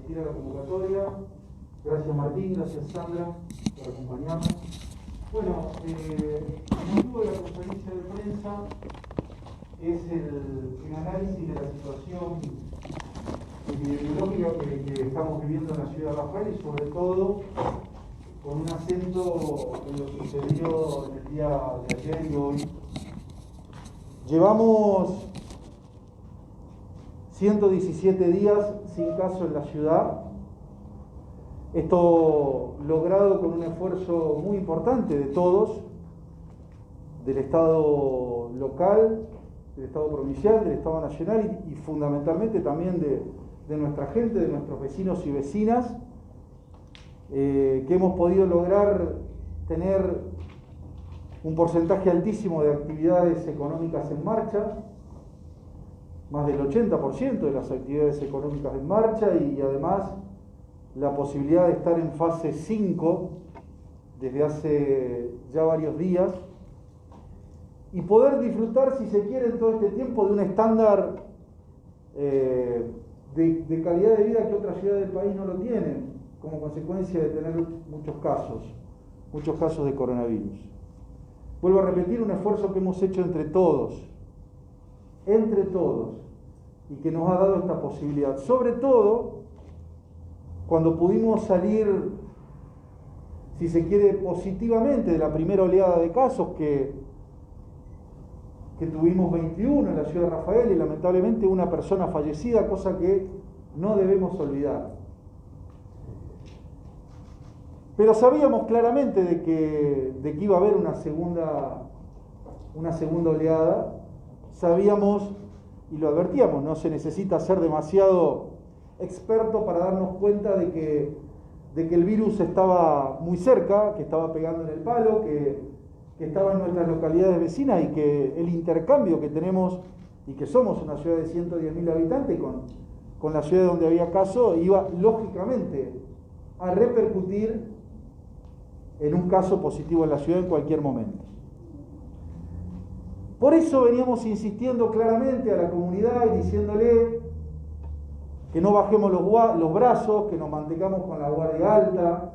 asistir a la convocatoria. Gracias Martín, gracias Sandra por acompañarnos. Bueno, el motivo de la conferencia de prensa es el análisis de la situación epidemiológica que estamos viviendo en la ciudad de Rafael y sobre todo con un acento en lo que sucedió en el día de ayer y hoy. Llevamos 117 días sin caso en la ciudad. Esto logrado con un esfuerzo muy importante de todos, del Estado local, del Estado provincial, del Estado nacional y fundamentalmente también de nuestra gente, de nuestros vecinos y vecinas, que hemos podido lograr tener un porcentaje altísimo de actividades económicas en marcha, más del 80% de las actividades económicas en marcha y además la posibilidad de estar en fase 5 desde hace ya varios días y poder disfrutar, si se quiere, en todo este tiempo de un estándar de calidad de vida que otras ciudades del país no lo tienen, como consecuencia de tener muchos casos de coronavirus. Vuelvo a repetir, un esfuerzo que hemos hecho entre todos, y que nos ha dado esta posibilidad, sobre todo cuando pudimos salir, si se quiere, positivamente de la primera oleada de casos que tuvimos 21 en la ciudad de Rafael y lamentablemente una persona fallecida, cosa que no debemos olvidar. Pero sabíamos claramente de que iba a haber una segunda oleada, sabíamos y lo advertíamos, no se necesita ser demasiado experto para darnos cuenta de que el virus estaba muy cerca, que estaba pegando en el palo, que estaba en nuestras localidades vecinas y que el intercambio que tenemos, y que somos una ciudad de 110.000 habitantes, con la ciudad donde había caso, iba lógicamente a repercutir en un caso positivo en la ciudad en cualquier momento. Por eso veníamos insistiendo claramente a la comunidad y diciéndole que no bajemos los brazos, que nos mantengamos con la guardia alta,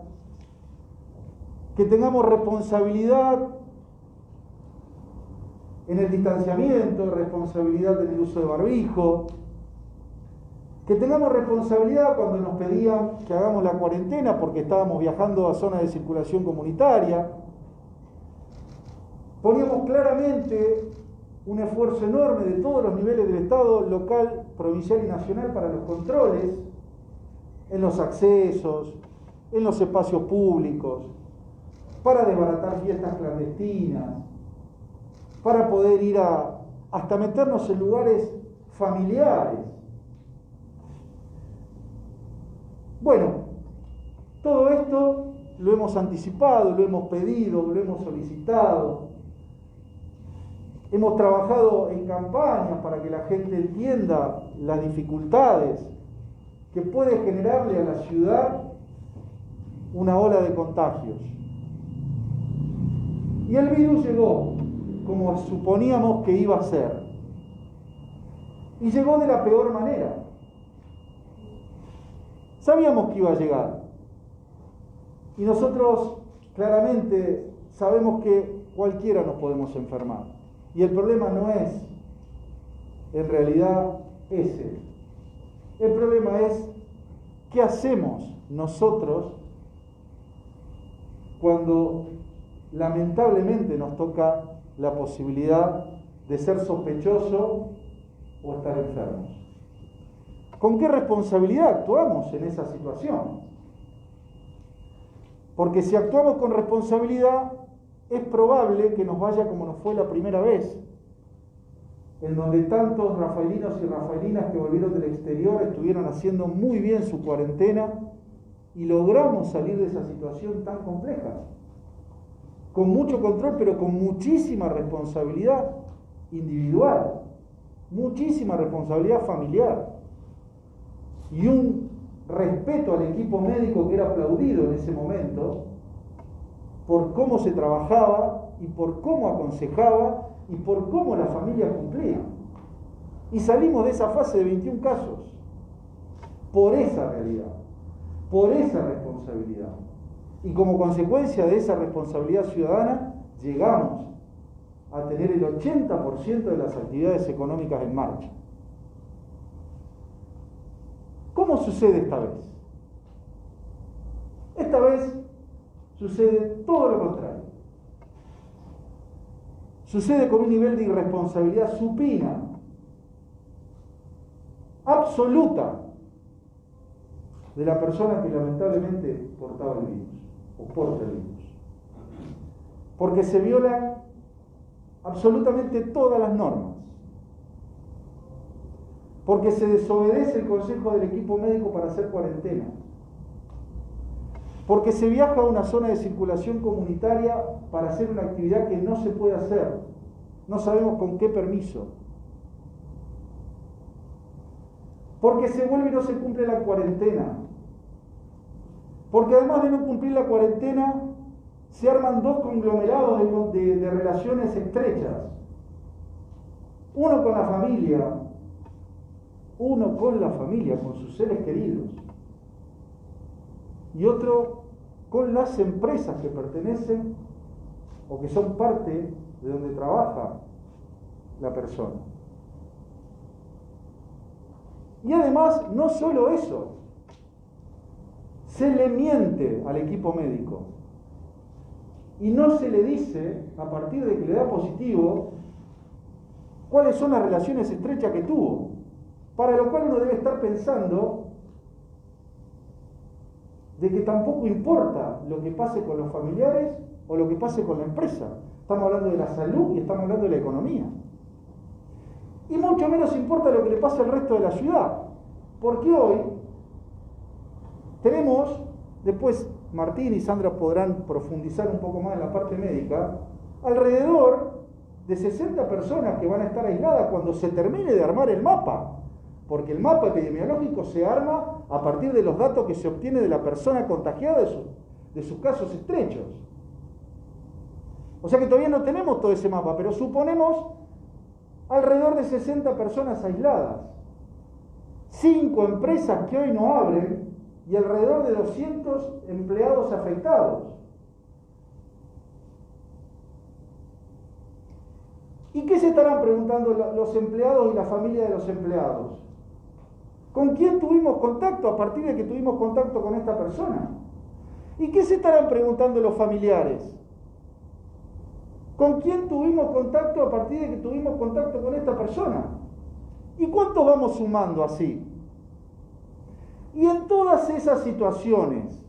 que tengamos responsabilidad en el distanciamiento, responsabilidad en el uso de barbijo, que tengamos responsabilidad cuando nos pedían que hagamos la cuarentena porque estábamos viajando a zonas de circulación comunitaria. Poníamos claramente un esfuerzo enorme de todos los niveles del Estado, local, provincial y nacional para los controles, en los accesos, en los espacios públicos, para desbaratar fiestas clandestinas, para poder ir hasta meternos en lugares familiares. Bueno, todo esto lo hemos anticipado, lo hemos pedido, lo hemos solicitado. Hemos trabajado en campañas para que la gente entienda las dificultades que puede generarle a la ciudad una ola de contagios. Y el virus llegó como suponíamos que iba a ser. Y llegó de la peor manera. Sabíamos que iba a llegar. Y nosotros claramente sabemos que cualquiera nos podemos enfermar. Y el problema no es, en realidad, ese. El problema es, ¿qué hacemos nosotros cuando lamentablemente nos toca la posibilidad de ser sospechoso o estar enfermos? ¿Con qué responsabilidad actuamos en esa situación? Porque si actuamos con responsabilidad, es probable que nos vaya como nos fue la primera vez, en donde tantos rafaelinos y rafaelinas que volvieron del exterior estuvieron haciendo muy bien su cuarentena y logramos salir de esa situación tan compleja, con mucho control, pero con muchísima responsabilidad individual, muchísima responsabilidad familiar y un respeto al equipo médico que era aplaudido en ese momento por cómo se trabajaba y por cómo aconsejaba y por cómo la familia cumplía. Y salimos de esa fase de 21 casos. por esa realidad, por esa responsabilidad. Y como consecuencia de esa responsabilidad ciudadana, llegamos a tener el 80% de las actividades económicas en marcha. ¿Cómo sucede esta vez? Esta vez sucede todo lo contrario. Sucede con un nivel de irresponsabilidad supina, absoluta, de la persona que lamentablemente portaba el virus, o porta el virus. Porque se violan absolutamente todas las normas. Porque se desobedece el consejo del equipo médico para hacer cuarentena. Porque se viaja a una zona de circulación comunitaria para hacer una actividad que no se puede hacer. No sabemos con qué permiso. Porque se vuelve y no se cumple la cuarentena. Porque además de no cumplir la cuarentena, se arman dos conglomerados de relaciones estrechas. Uno con la familia, con sus seres queridos. Y otro con las empresas que pertenecen o que son parte de donde trabaja la persona. Y además, no solo eso, se le miente al equipo médico y no se le dice, a partir de que le da positivo, cuáles son las relaciones estrechas que tuvo, para lo cual uno debe estar pensando de que tampoco importa lo que pase con los familiares o lo que pase con la empresa. Estamos hablando de la salud y estamos hablando de la economía. Y mucho menos importa lo que le pase al resto de la ciudad, porque hoy tenemos, después Martín y Sandra podrán profundizar un poco más en la parte médica, alrededor de 60 personas que van a estar aisladas cuando se termine de armar el mapa, porque el mapa epidemiológico se arma a partir de los datos que se obtiene de la persona contagiada de sus casos estrechos. O sea que todavía no tenemos todo ese mapa, pero suponemos alrededor de 60 personas aisladas, 5 empresas que hoy no abren y alrededor de 200 empleados afectados. ¿Y qué se estarán preguntando los empleados y la familia de los empleados? ¿Con quién tuvimos contacto a partir de que tuvimos contacto con esta persona? ¿Y qué se estarán preguntando los familiares? ¿Con quién tuvimos contacto a partir de que tuvimos contacto con esta persona? ¿Y cuántos vamos sumando así? Y en todas esas situaciones,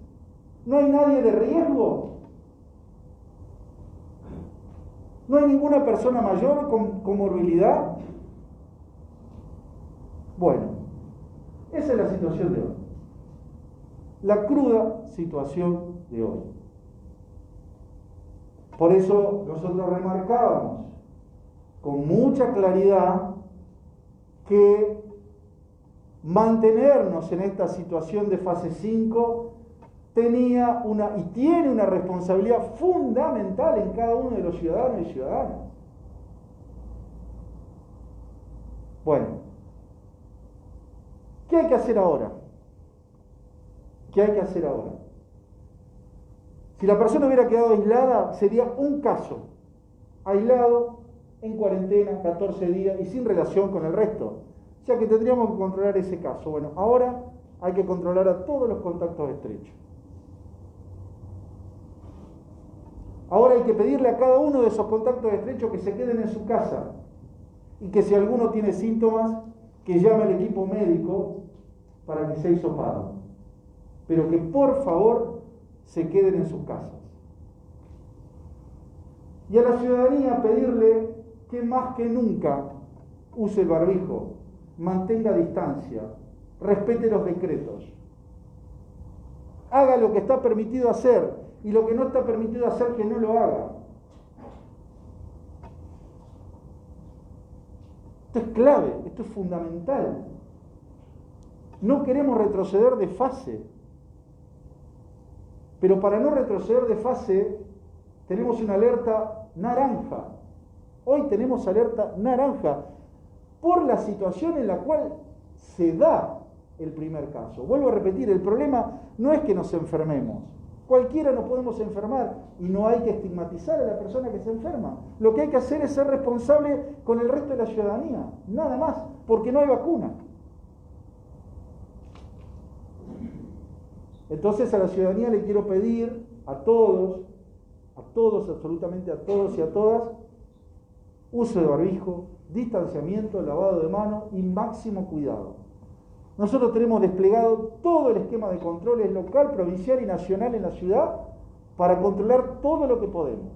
¿no hay nadie de riesgo? ¿No hay ninguna persona mayor con comorbilidad? Bueno, esa es la situación de hoy. La cruda situación de hoy. Por eso nosotros remarcábamos con mucha claridad que mantenernos en esta situación de fase 5 tenía y tiene una responsabilidad fundamental en cada uno de los ciudadanos y ciudadanas. Bueno, ¿qué hay que hacer ahora? ¿Qué hay que hacer ahora? Si la persona hubiera quedado aislada, sería un caso, aislado, en cuarentena, 14 días y sin relación con el resto. O sea que tendríamos que controlar ese caso. Bueno, ahora hay que controlar a todos los contactos estrechos. Ahora hay que pedirle a cada uno de esos contactos estrechos que se queden en su casa y que si alguno tiene síntomas, que llame al equipo médico para que sea hisopado. Pero que por favor se queden en sus casas. Y a la ciudadanía pedirle que más que nunca use el barbijo, mantenga distancia, respete los decretos, haga lo que está permitido hacer y lo que no está permitido hacer que no lo haga. Esto es clave, esto es fundamental. No queremos retroceder de fase. Pero para no retroceder de fase, tenemos una alerta naranja. Hoy tenemos alerta naranja por la situación en la cual se da el primer caso. Vuelvo a repetir, el problema no es que nos enfermemos. Cualquiera nos podemos enfermar y no hay que estigmatizar a la persona que se enferma. Lo que hay que hacer es ser responsable con el resto de la ciudadanía, nada más, porque no hay vacuna. Entonces a la ciudadanía le quiero pedir a todos, absolutamente a todos y a todas, uso de barbijo, distanciamiento, lavado de manos y máximo cuidado. Nosotros tenemos desplegado todo el esquema de controles local, provincial y nacional en la ciudad para controlar todo lo que podemos.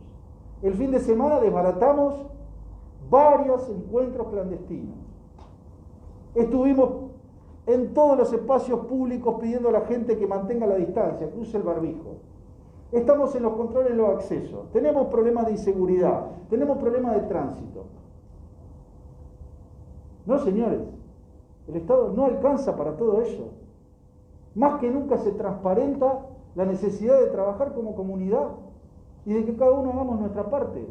El fin de semana desbaratamos varios encuentros clandestinos. Estuvimos en todos los espacios públicos pidiendo a la gente que mantenga la distancia, que use el barbijo. Estamos en los controles de los accesos. Tenemos problemas de inseguridad, tenemos problemas de tránsito. No, señores. El Estado no alcanza para todo eso. Más que nunca se transparenta la necesidad de trabajar como comunidad y de que cada uno hagamos nuestra parte.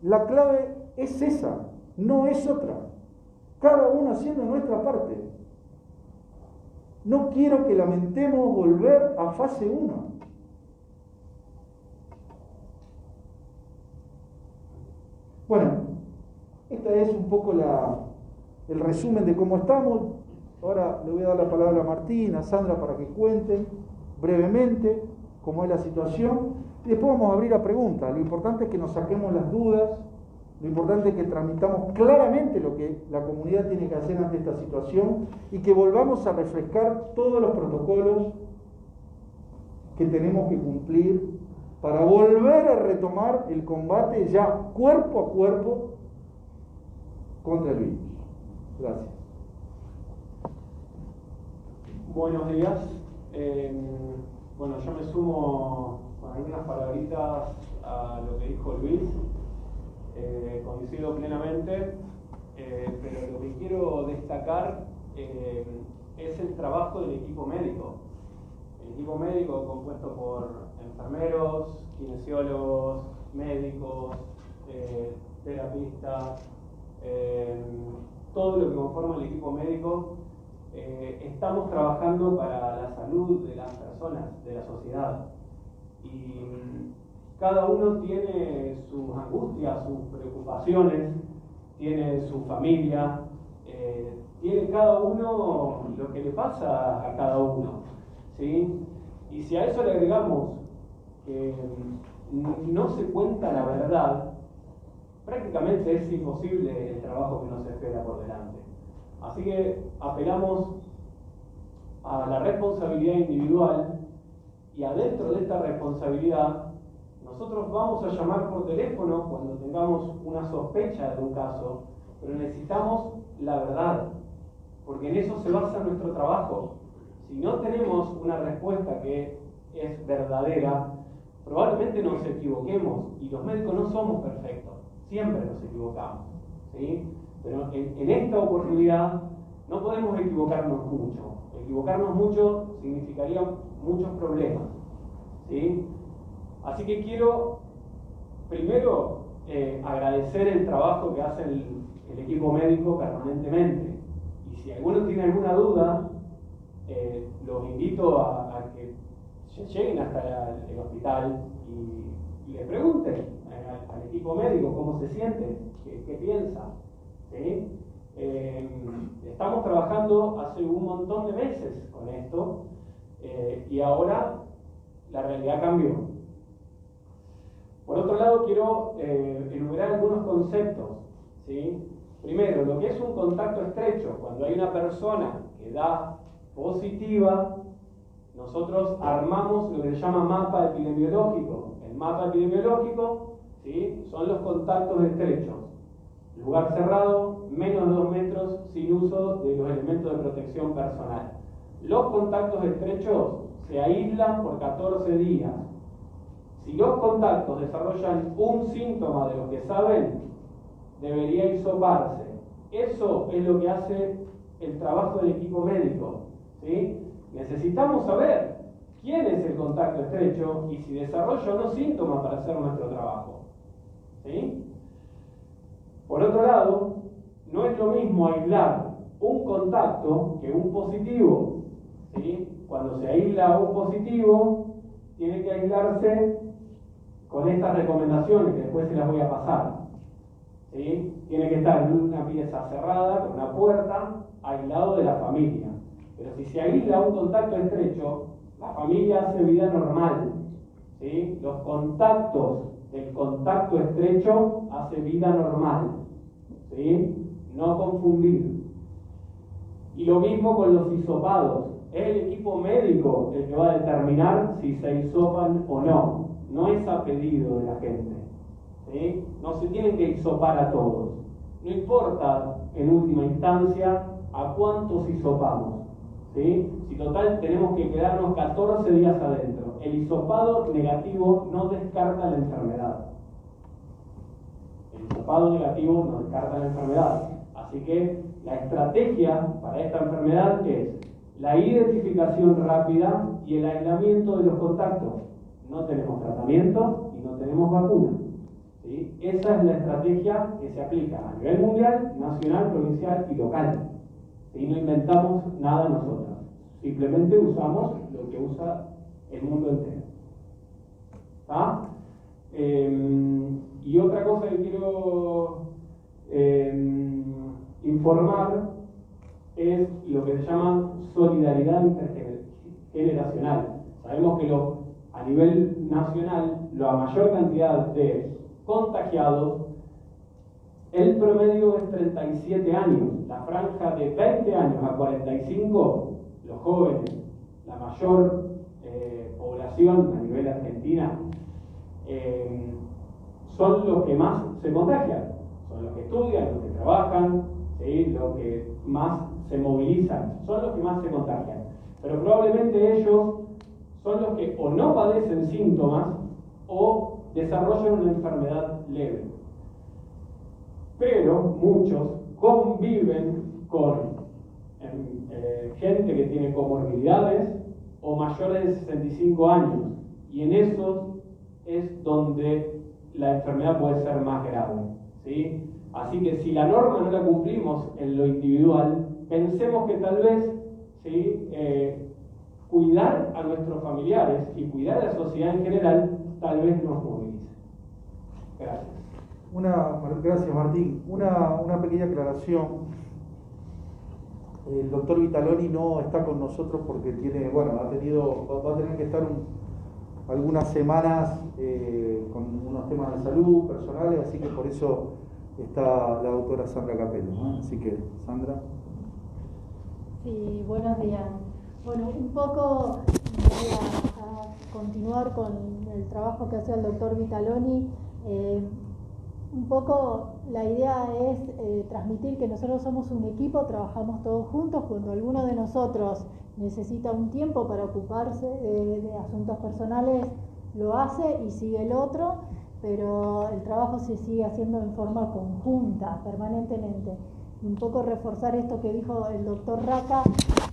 La clave es esa, no es otra. Cada uno haciendo nuestra parte. No quiero que lamentemos volver a fase 1. Bueno, esta es un poco el resumen de cómo estamos. Ahora le voy a dar la palabra a Martín, a Sandra para que cuenten brevemente cómo es la situación y después vamos a abrir a preguntas. Lo importante es que nos saquemos las dudas, lo importante es que tramitamos claramente lo que la comunidad tiene que hacer ante esta situación y que volvamos a refrescar todos los protocolos que tenemos que cumplir para volver a retomar el combate ya cuerpo a cuerpo contra el virus. Gracias. Buenos días. Bueno, yo me sumo con algunas palabritas a lo que dijo Luis. Coincido plenamente, pero lo que quiero destacar es el trabajo del equipo médico. El equipo médico compuesto por enfermeros, kinesiólogos, médicos, terapistas, todo lo que conforma el equipo médico. Estamos trabajando para la salud de las personas, de la sociedad. Y cada uno tiene sus angustias, sus preocupaciones, tiene su familia, tiene cada uno lo que le pasa a cada uno, ¿sí? Y si a eso le agregamos que no se cuenta la verdad, prácticamente es imposible el trabajo que nos espera por delante. Así que apelamos a la responsabilidad individual y adentro de esta responsabilidad nosotros vamos a llamar por teléfono cuando tengamos una sospecha de un caso, pero necesitamos la verdad, porque en eso se basa nuestro trabajo. Si no tenemos una respuesta que es verdadera, probablemente nos equivoquemos, y los médicos no somos perfectos, siempre nos equivocamos, ¿sí? Pero en esta oportunidad no podemos equivocarnos mucho. Equivocarnos mucho significaría muchos problemas, ¿sí? Así que quiero primero agradecer el trabajo que hace el equipo médico permanentemente. Y si alguno tiene alguna duda, los invito a que lleguen hasta el hospital y le pregunten al equipo médico cómo se siente, qué piensa, ¿sí? Estamos trabajando hace un montón de meses con esto y ahora la realidad cambió. Por otro lado, quiero enumerar algunos conceptos, ¿sí? Primero, lo que es un contacto estrecho. Cuando hay una persona que da positiva, nosotros armamos lo que se llama mapa epidemiológico. El mapa epidemiológico, ¿sí?, son los contactos estrechos. Lugar cerrado, menos de 2 metros, sin uso de los elementos de protección personal. Los contactos estrechos se aíslan por 14 días. Si los contactos desarrollan un síntoma de lo que saben, debería hisoparse. Eso es lo que hace el trabajo del equipo médico, ¿sí? Necesitamos saber quién es el contacto estrecho y si desarrolla o no síntomas para hacer nuestro trabajo, ¿sí? Por otro lado, no es lo mismo aislar un contacto que un positivo, ¿sí? Cuando se aísla un positivo, tiene que aislarse con estas recomendaciones que después se las voy a pasar. ¿Sí? Tiene que estar en una pieza cerrada, con una puerta, aislado de la familia. Pero si se aísla un contacto estrecho, la familia hace vida normal. ¿Sí? Los contactos, el contacto estrecho hace vida normal. ¿Sí? No confundir. Y lo mismo con los hisopados. Es el equipo médico el que va a determinar si se hisopan o no. No es a pedido de la gente. ¿Sí? No se tienen que hisopar a todos. No importa, en última instancia, a cuántos hisopamos. ¿Sí? Si total tenemos que quedarnos 14 días adentro. El hisopado negativo no descarta la enfermedad. El hisopado negativo no descarta la enfermedad. Así que la estrategia para esta enfermedad es la identificación rápida y el aislamiento de los contactos. No tenemos tratamiento y no tenemos vacuna. ¿Sí? Esa es la estrategia que se aplica a nivel mundial, nacional, provincial y local. ¿Sí? No inventamos nada nosotros. Simplemente usamos lo que usa el mundo entero. ¿Ah? Y otra cosa que quiero informar es lo que se llama solidaridad intergeneracional. Sabemos que a nivel nacional, la mayor cantidad de contagiados, el promedio es 37 años. La franja de 20 años a 45, los jóvenes, la mayor población a nivel Argentina, son los que más se contagian. Son los que estudian, los que trabajan, ¿sí? Los que más se movilizan, son los que más se contagian. Pero probablemente ellos son los que o no padecen síntomas o desarrollan una enfermedad leve. Pero muchos conviven con gente que tiene comorbilidades o mayores de 65 años. Y en esos es donde la enfermedad puede ser más grave. ¿Sí? Así que si la norma no la cumplimos en lo individual, pensemos que tal vez, ¿sí? Cuidar a nuestros familiares y cuidar a la sociedad en general tal vez nos movilice. Gracias. Gracias, Martín. Una pequeña aclaración. El doctor Vitaloni no está con nosotros porque va a tener que estar algunas semanas con unos temas de salud personales, así que por eso está la doctora Sandra Capello, ¿no? Así que, Sandra. Sí, buenos días. Bueno, un poco voy a continuar con el trabajo que hace el doctor Vitaloni. Un poco la idea es transmitir que nosotros somos un equipo, trabajamos todos juntos. Cuando alguno de nosotros necesita un tiempo para ocuparse de asuntos personales, lo hace y sigue el otro, pero el trabajo se sigue haciendo en forma conjunta, permanentemente. Un poco reforzar esto que dijo el doctor Raca,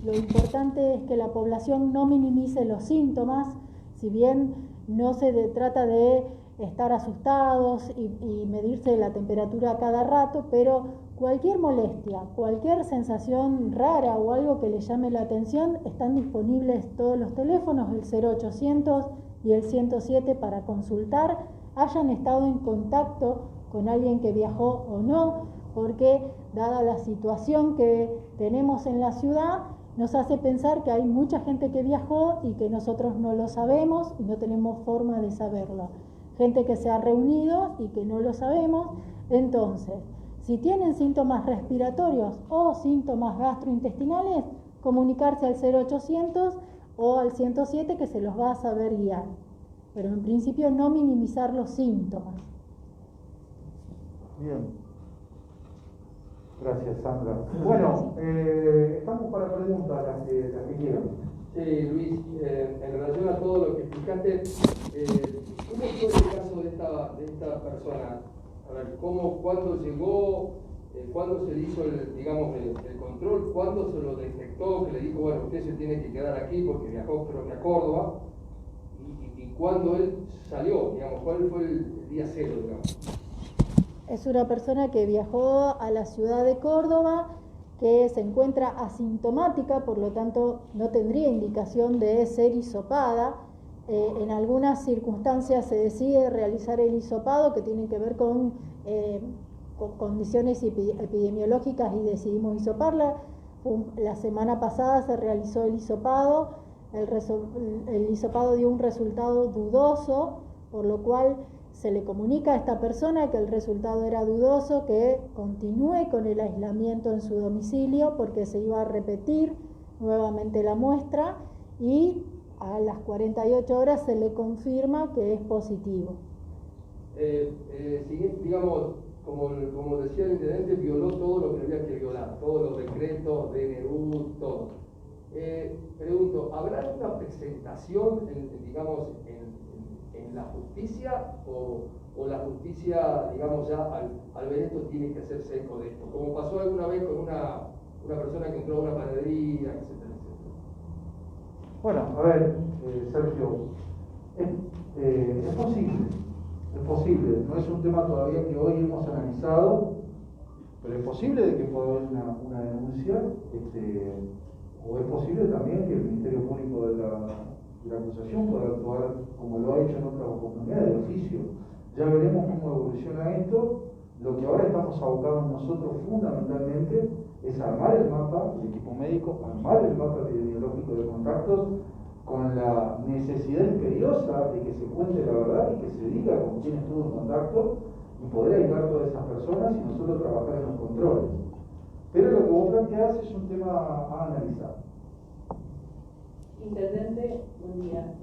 lo importante es que la población no minimice los síntomas, si bien no se trata de estar asustados y medirse la temperatura a cada rato, pero cualquier molestia, cualquier sensación rara o algo que le llame la atención, están disponibles todos los teléfonos, el 0800 y el 107 para consultar, hayan estado en contacto con alguien que viajó o no, porque dada la situación que tenemos en la ciudad, nos hace pensar que hay mucha gente que viajó y que nosotros no lo sabemos y no tenemos forma de saberlo. Gente que se ha reunido y que no lo sabemos. Entonces, si tienen síntomas respiratorios o síntomas gastrointestinales, comunicarse al 0800 o al 107 que se los va a saber guiar. Pero en principio no minimizar los síntomas. Bien. Gracias, Sandra. Bueno, estamos para preguntas, las que quieran. Sí, Luis, en relación a todo lo que explicaste, ¿cómo fue el caso de esta persona? A ver, ¿cuándo llegó? ¿Cuándo se le hizo el control? ¿Cuándo se lo detectó? Que le dijo, bueno, usted se tiene que quedar aquí porque viajó, creo que a Córdoba. ¿Y cuándo él salió? Digamos, ¿cuál fue el día cero, digamos? Es una persona que viajó a la ciudad de Córdoba, que se encuentra asintomática, por lo tanto no tendría indicación de ser hisopada. En algunas circunstancias se decide realizar el hisopado que tienen que ver con condiciones epidemiológicas y decidimos hisoparla. La semana pasada se realizó el hisopado, el hisopado dio un resultado dudoso, por lo cual se le comunica a esta persona que el resultado era dudoso, que continúe con el aislamiento en su domicilio porque se iba a repetir nuevamente la muestra y a las 48 horas se le confirma que es positivo. Digamos, como decía el intendente, violó todo lo que había que violar, todos los decretos, DNU, todo. Pregunto, ¿habrá alguna presentación, en la justicia o la justicia, digamos, ya al ver esto tiene que hacerse eco de esto? Como pasó alguna vez con una persona que entró a una panadería, etcétera, etcétera. Bueno, a ver, Sergio, es posible, no es un tema todavía que hoy hemos analizado, pero es posible de que pueda haber una denuncia, o es posible también que el Ministerio Público de la acusación pueda actuar como lo ha hecho en otras oportunidades de oficio. Ya veremos cómo evoluciona esto. Lo que ahora estamos abocados nosotros fundamentalmente es armar el mapa, el equipo médico, armar el mapa epidemiológico de contactos con la necesidad imperiosa de que se cuente la verdad y que se diga con quién estuvo en contacto y poder aislar todas esas personas y nosotros trabajar en los controles. Pero lo que vos planteás es un tema a analizar. Intendente, buen día.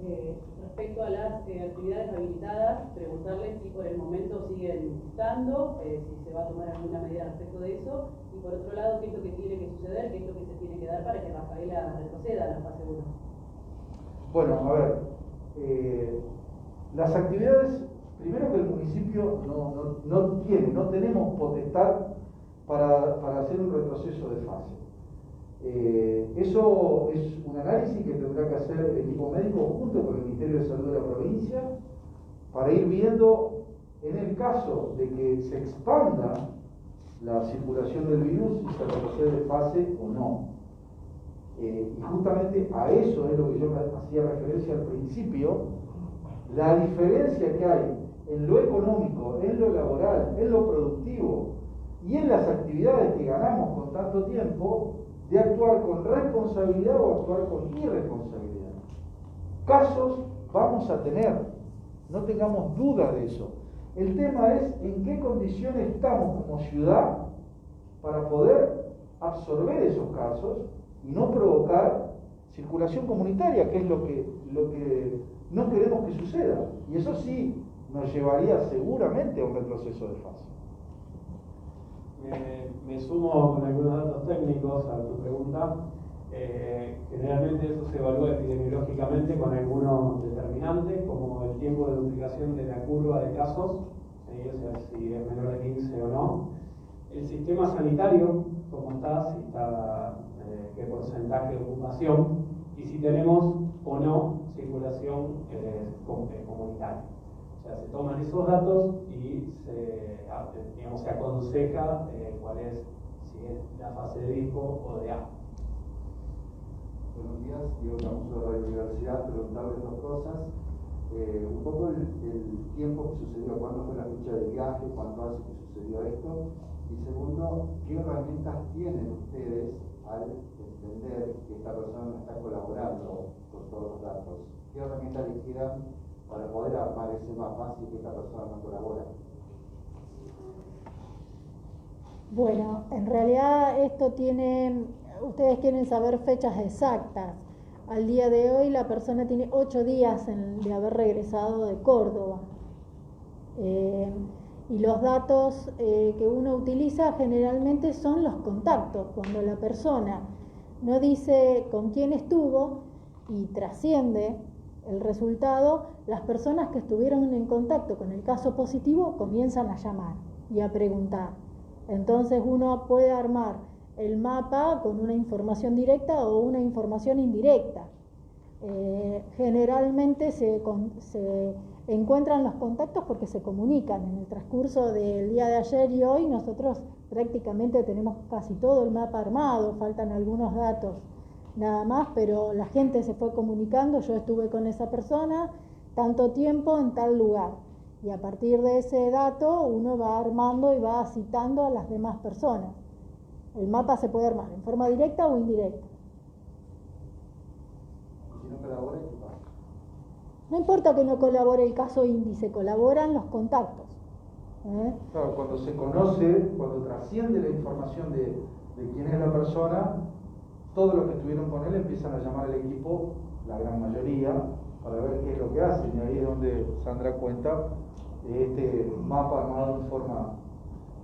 Respecto a las actividades habilitadas, preguntarle si por el momento siguen estando, si se va a tomar alguna medida respecto de eso, y por otro lado, qué es lo que tiene que suceder, qué es lo que se tiene que dar para que Rafaela retroceda a la fase 1. Bueno, a ver, las actividades, primero que el municipio no tenemos potestad para hacer un retroceso de fase. Eso es un análisis que tendrá que hacer el equipo médico junto con el Ministerio de Salud de la provincia para ir viendo, en el caso de que se expanda la circulación del virus, si se retrocede de fase o no. Y justamente a eso es lo que yo hacía referencia al principio, la diferencia que hay en lo económico, en lo laboral, en lo productivo y en las actividades que ganamos con tanto tiempo, de actuar con responsabilidad o actuar con irresponsabilidad. Casos vamos a tener, no tengamos duda de eso. El tema es en qué condiciones estamos como ciudad para poder absorber esos casos y no provocar circulación comunitaria, que es lo que no queremos que suceda. Y eso sí nos llevaría seguramente a un retroceso de fase. Me sumo con algunos datos técnicos a tu pregunta. Generalmente eso se evalúa epidemiológicamente con algunos determinantes, como el tiempo de duplicación de la curva de casos, ¿sí? O sea, si es menor de 15 o no. El sistema sanitario, cómo está, si está, qué porcentaje de ocupación, y si tenemos o no circulación comunitaria. O sea, se toman esos datos y se aconseja cuál es, si es la fase de disco o de A. Buenos días, Diego Camuso de Radio Universidad, preguntarle dos cosas. Un poco el tiempo que sucedió, cuándo fue la fecha de viaje, cuánto hace que sucedió esto. Y segundo, ¿qué herramientas tienen ustedes al entender que esta persona no está colaborando con todos los datos? ¿Qué herramientas les quedan para poder armar ese mapa si esta persona no colabora? Bueno, en realidad esto tiene, ustedes quieren saber fechas exactas. Al día de hoy la persona tiene 8 días de haber regresado de Córdoba. Y los datos que uno utiliza generalmente son los contactos. Cuando la persona no dice con quién estuvo y trasciende el resultado, las personas que estuvieron en contacto con el caso positivo comienzan a llamar y a preguntar. Entonces uno puede armar el mapa con una información directa o una información indirecta. generalmente se encuentran los contactos porque se comunican. En el transcurso del día de ayer y hoy nosotros prácticamente tenemos casi todo el mapa armado, faltan algunos datos nada más, pero la gente se fue comunicando, yo estuve con esa persona tanto tiempo en tal lugar, y a partir de ese dato uno va armando y va citando a las demás personas. El mapa se puede armar en forma directa o indirecta. Si no colabora, ¿qué pasa? No importa que no colabore el caso índice, colaboran los contactos. Claro, cuando se conoce, cuando trasciende la información de quién es la persona, todos los que estuvieron con él empiezan a llamar al equipo, la gran mayoría, para ver qué es lo que hacen. Y ahí es donde Sandra cuenta de este mapa armado en forma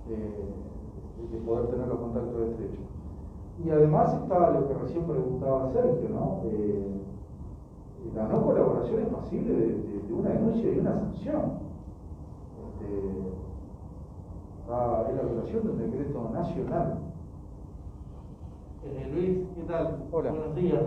de poder tener los contactos estrechos. Y además está lo que recién preguntaba Sergio, ¿no? La no colaboración es pasible de una denuncia y una sanción. Es la violación de un decreto nacional. Luis, ¿qué tal? Hola. Buenos días.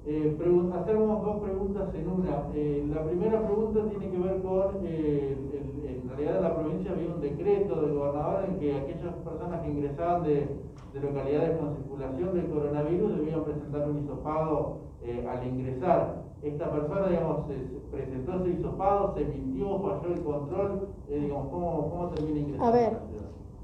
Hacemos dos preguntas en una. La primera pregunta tiene que ver con, en realidad en la provincia había un decreto del gobernador en que aquellas personas que ingresaban de localidades con circulación del coronavirus debían presentar un hisopado al ingresar. Esta persona, digamos, presentó ese hisopado, se mintió, falló el control, digamos, ¿cómo termina ingresando? A ver,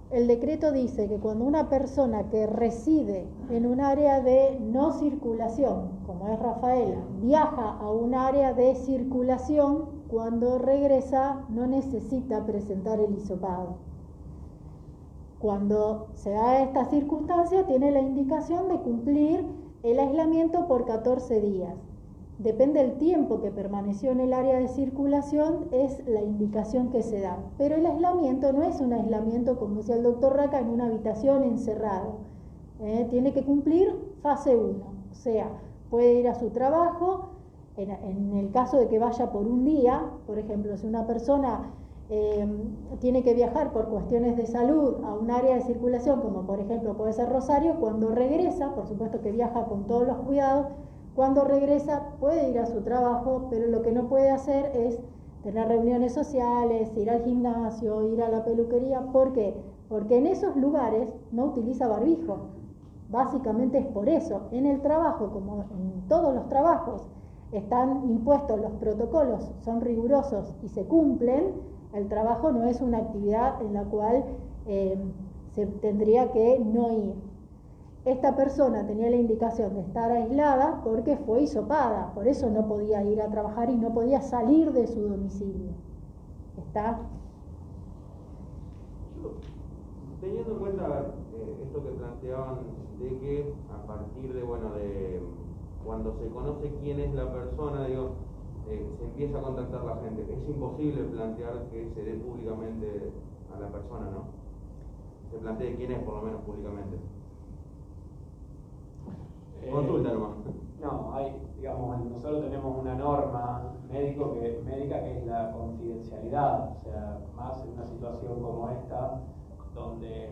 el decreto dice que cuando una persona que reside en un área de no circulación, como es Rafaela, viaja a un área de circulación, cuando regresa no necesita presentar el hisopado. Cuando se da esta circunstancia, tiene la indicación de cumplir el aislamiento por 14 días. Depende del tiempo que permaneció en el área de circulación, es la indicación que se da. Pero el aislamiento no es un aislamiento, como decía el doctor Raca, en una habitación encerrado. Tiene que cumplir fase 1. O sea, puede ir a su trabajo, en el caso de que vaya por un día, por ejemplo, si una persona tiene que viajar por cuestiones de salud a un área de circulación, como por ejemplo puede ser Rosario, cuando regresa, por supuesto que viaja con todos los cuidados, cuando regresa puede ir a su trabajo, pero lo que no puede hacer es tener reuniones sociales, ir al gimnasio, ir a la peluquería. ¿Por qué? Porque en esos lugares no utiliza barbijo. Básicamente es por eso. En el trabajo, como en todos los trabajos, están impuestos los protocolos, son rigurosos y se cumplen. El trabajo no es una actividad en la cual se tendría que no ir. Esta persona tenía la indicación de estar aislada porque fue hisopada, por eso no podía ir a trabajar y no podía salir de su domicilio. ¿Está? Teniendo en cuenta esto que planteaban de que a partir de, de cuando se conoce quién es la persona, se empieza a contactar la gente, es imposible plantear que se dé públicamente a la persona, ¿no? Se plantee quién es, por lo menos públicamente. Consulta nomás. No, nosotros tenemos una norma médica que es la confidencialidad, o sea, más en una situación como esta, donde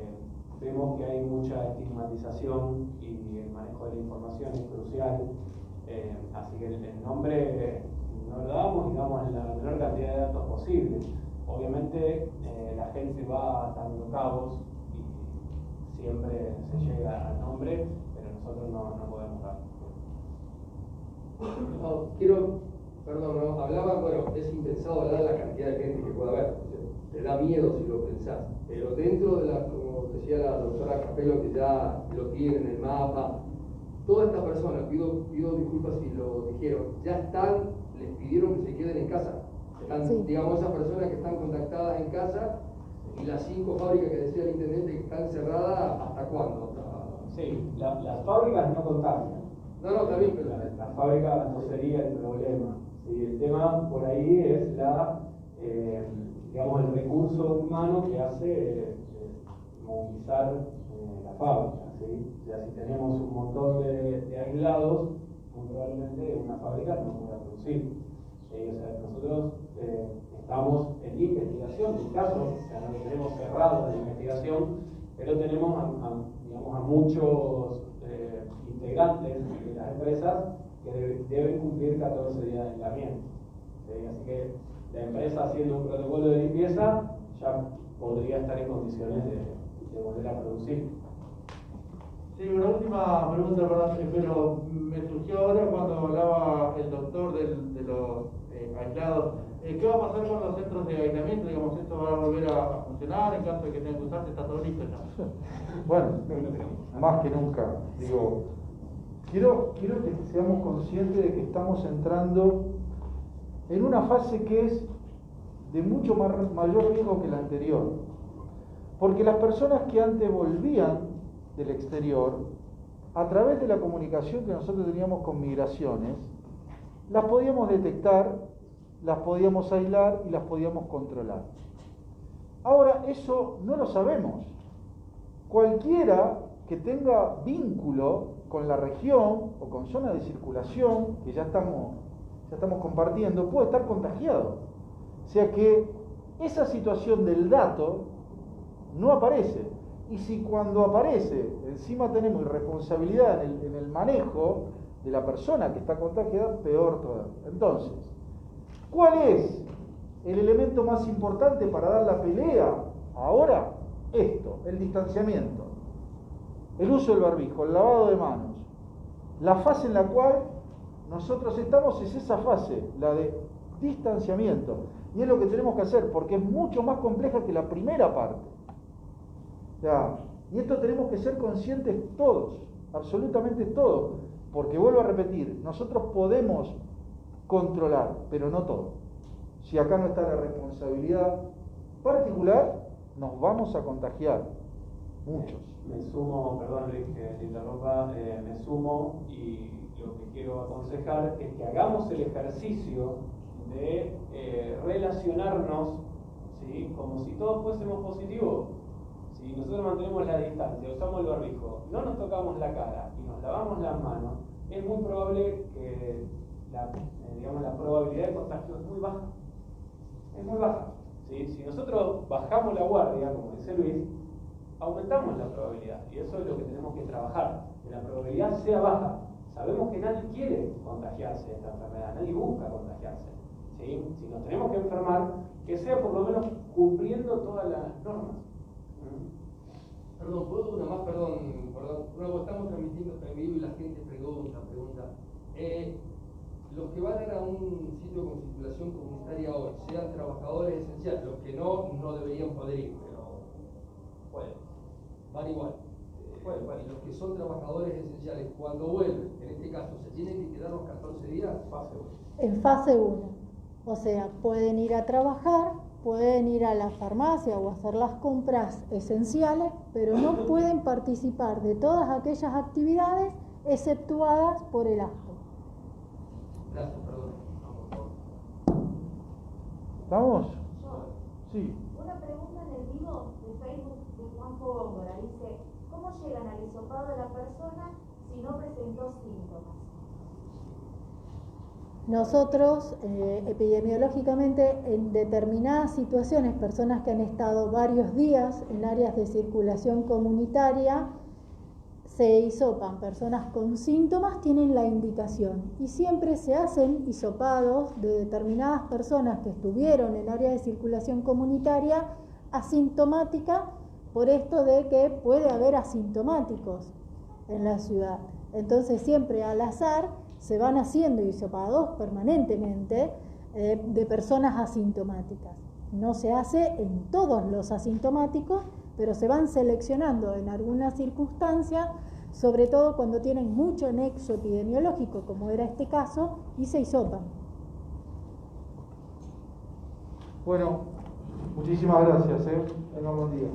vemos que hay mucha estigmatización y el manejo de la información es crucial, así que el nombre no lo damos y damos la menor cantidad de datos posible. Obviamente la gente va atando cabos y siempre se llega al nombre, pero nosotros no podemos dar. Hablaba, es impensado hablar la cantidad de gente que puede haber, te da miedo si lo pensás, pero dentro de como decía la doctora Capello, que ya lo tiene en el mapa, toda esta persona, pido disculpas si lo dijeron, ya les pidieron que se queden en casa, Sí. Digamos, esas personas que están contactadas en casa, y las 5 fábricas que decía el intendente que están cerradas, ¿hasta cuándo? Sí, las fábricas no contagian. No, también, pero La fábrica no sería el problema. Sí, el tema por ahí es el recurso humano que hace movilizar la fábrica. ¿Sí? O sea, si tenemos un montón de aislados, muy probablemente una fábrica no pueda producir. O sea, nosotros estamos en investigación del caso, o sea, no lo tenemos cerrado de investigación, pero tenemos a muchos integrantes de las empresas que que deben cumplir 14 días de aislamiento. ¿Sí? Así que la empresa, haciendo un protocolo de limpieza, ya podría estar en condiciones de volver a producir. Sí, una última pregunta, perdón, pero me surgió ahora cuando hablaba el doctor de los aislados. ¿Qué va a pasar con los centros de aislamiento? Digamos, ¿esto va a volver a funcionar en caso de que tengan que usarse? ¿Está todo listo ya? Bueno, más que nunca. Digo, quiero que seamos conscientes de que estamos entrando en una fase que es de mucho mayor riesgo que la anterior. Porque las personas que antes volvían del exterior, a través de la comunicación que nosotros teníamos con migraciones, las podíamos detectar, las podíamos aislar y las podíamos controlar. Ahora eso no lo sabemos. Cualquiera que tenga vínculo con la región o con zona de circulación que ya estamos compartiendo puede estar contagiado. O sea que esa situación del dato no aparece. Y si cuando aparece, encima tenemos irresponsabilidad en el manejo de la persona que está contagiada, peor todavía. Entonces, ¿cuál es el elemento más importante para dar la pelea ahora? Esto, el distanciamiento, el uso del barbijo, el lavado de manos. La fase en la cual nosotros estamos es esa fase, la de distanciamiento. Y es lo que tenemos que hacer, porque es mucho más compleja que la primera parte. Ya. Y esto tenemos que ser conscientes todos, absolutamente todos, porque vuelvo a repetir, nosotros podemos controlar, pero no todo. Si acá no está la responsabilidad particular, nos vamos a contagiar, muchos. Me sumo, perdón Luis que te interrumpa, me sumo y lo que quiero aconsejar es que hagamos el ejercicio de relacionarnos, ¿sí?, como si todos fuésemos positivos. Si nosotros mantenemos la distancia, usamos el barbijo, no nos tocamos la cara y nos lavamos las manos, es muy probable que la probabilidad de contagio es muy baja. Es muy baja. ¿Sí? Si nosotros bajamos la guardia, como dice Luis, aumentamos la probabilidad. Y eso es lo que tenemos que trabajar, que la probabilidad sea baja. Sabemos que nadie quiere contagiarse de esta enfermedad, nadie busca contagiarse. ¿Sí? Si nos tenemos que enfermar, que sea por lo menos cumpliendo todas las normas. Perdón, ¿puedo una más? Perdón. Luego estamos transmitiendo en vivo y la gente pregunta. Los que van a un sitio con circulación comunitaria hoy, sean trabajadores esenciales, los que no deberían poder ir, pero pueden, van igual. Y los que son trabajadores esenciales, cuando vuelven, en este caso, ¿se tienen que quedar los 14 días? Fase 1. En fase 1. O sea, pueden ir a trabajar, pueden ir a la farmacia o hacer las compras esenciales, pero no pueden participar de todas aquellas actividades exceptuadas por el acto. Gracias, perdón. ¿Estamos? Sí. Una pregunta en el vivo de Facebook de Juan Góngora. Dice, ¿cómo llegan al hisopado de la persona si no presentó síntomas? Nosotros, epidemiológicamente, en determinadas situaciones, personas que han estado varios días en áreas de circulación comunitaria, se hisopan. Personas con síntomas tienen la indicación y siempre se hacen hisopados de determinadas personas que estuvieron en área de circulación comunitaria asintomática, por esto de que puede haber asintomáticos en la ciudad. Entonces siempre al azar se van haciendo hisopados permanentemente de personas asintomáticas. No se hace en todos los asintomáticos, pero se van seleccionando en algunas circunstancias, sobre todo cuando tienen mucho nexo epidemiológico, como era este caso, y se hisopan. Bueno, muchísimas gracias. Tengan buen día.